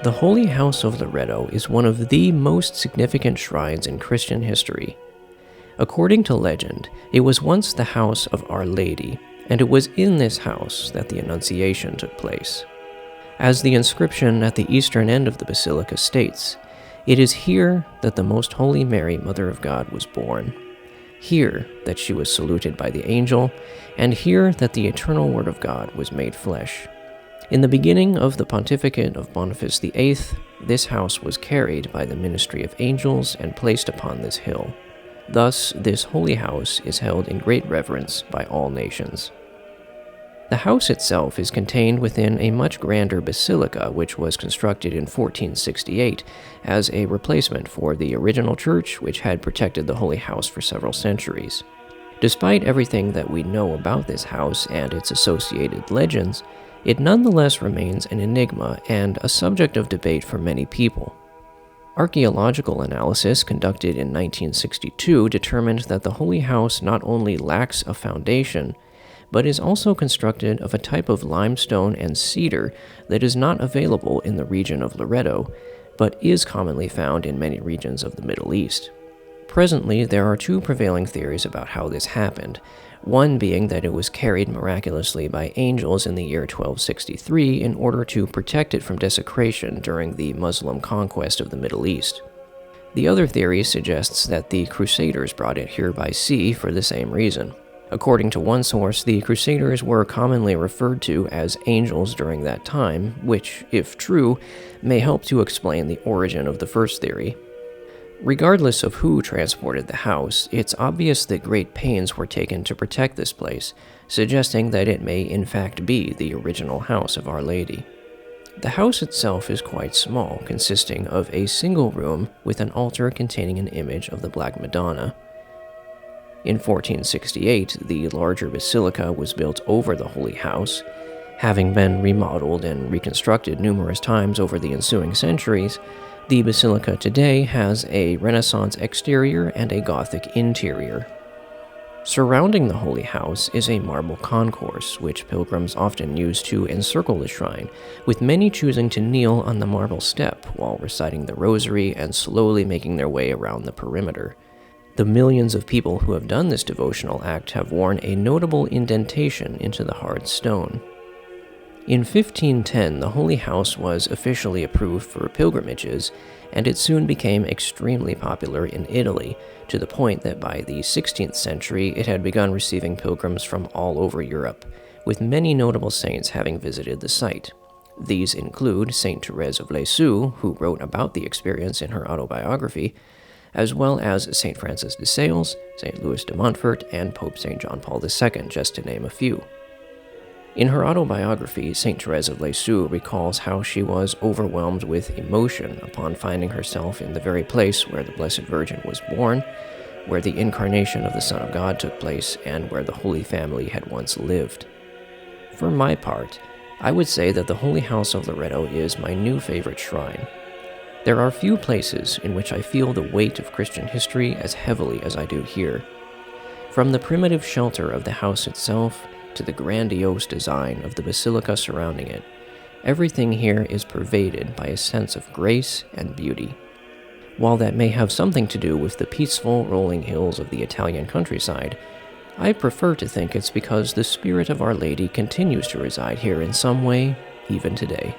The Holy House of Loreto is one of the most significant shrines in Christian history. According to legend, it was once the house of Our Lady, and it was in this house that the Annunciation took place. As the inscription at the eastern end of the basilica states, it is here that the Most Holy Mary, Mother of God, was born. Here that she was saluted by the angel, and here that the eternal Word of God was made flesh. In the beginning of the pontificate of Boniface VIII, this house was carried by the ministry of angels and placed upon this hill. Thus, this holy house is held in great reverence by all nations. The house itself is contained within a much grander basilica which was constructed in 1468 as a replacement for the original church which had protected the Holy House for several centuries. Despite everything that we know about this house and its associated legends, it nonetheless remains an enigma and a subject of debate for many people. Archaeological analysis conducted in 1962 determined that the Holy House not only lacks a foundation, but is also constructed of a type of limestone and cedar that is not available in the region of Loreto, but is commonly found in many regions of the Middle East. Presently, there are two prevailing theories about how this happened, one being that it was carried miraculously by angels in the year 1263 in order to protect it from desecration during the Muslim conquest of the Middle East. The other theory suggests that the Crusaders brought it here by sea for the same reason. According to one source, the Crusaders were commonly referred to as angels during that time, which, if true, may help to explain the origin of the first theory. Regardless of who transported the house, it's obvious that great pains were taken to protect this place, suggesting that it may in fact be the original house of Our Lady. The house itself is quite small, consisting of a single room with an altar containing an image of the Black Madonna. In 1468, the larger basilica was built over the Holy House. Having been remodeled and reconstructed numerous times over the ensuing centuries, the basilica today has a Renaissance exterior and a Gothic interior. Surrounding the Holy House is a marble concourse, which pilgrims often use to encircle the shrine, with many choosing to kneel on the marble step while reciting the rosary and slowly making their way around the perimeter. The millions of people who have done this devotional act have worn a notable indentation into the hard stone. In 1510, the Holy House was officially approved for pilgrimages, and it soon became extremely popular in Italy, to the point that by the 16th century it had begun receiving pilgrims from all over Europe, with many notable saints having visited the site. These include Saint Therese of Lisieux, who wrote about the experience in her autobiography, as well as St. Francis de Sales, St. Louis de Montfort, and Pope St. John Paul II, just to name a few. In her autobiography, St. Therese of Lisieux recalls how she was overwhelmed with emotion upon finding herself in the very place where the Blessed Virgin was born, where the incarnation of the Son of God took place, and where the Holy Family had once lived. For my part, I would say that the Holy House of Loreto is my new favorite shrine. There are few places in which I feel the weight of Christian history as heavily as I do here. From the primitive shelter of the house itself to the grandiose design of the basilica surrounding it, everything here is pervaded by a sense of grace and beauty. While that may have something to do with the peaceful rolling hills of the Italian countryside, I prefer to think it's because the spirit of Our Lady continues to reside here in some way, even today.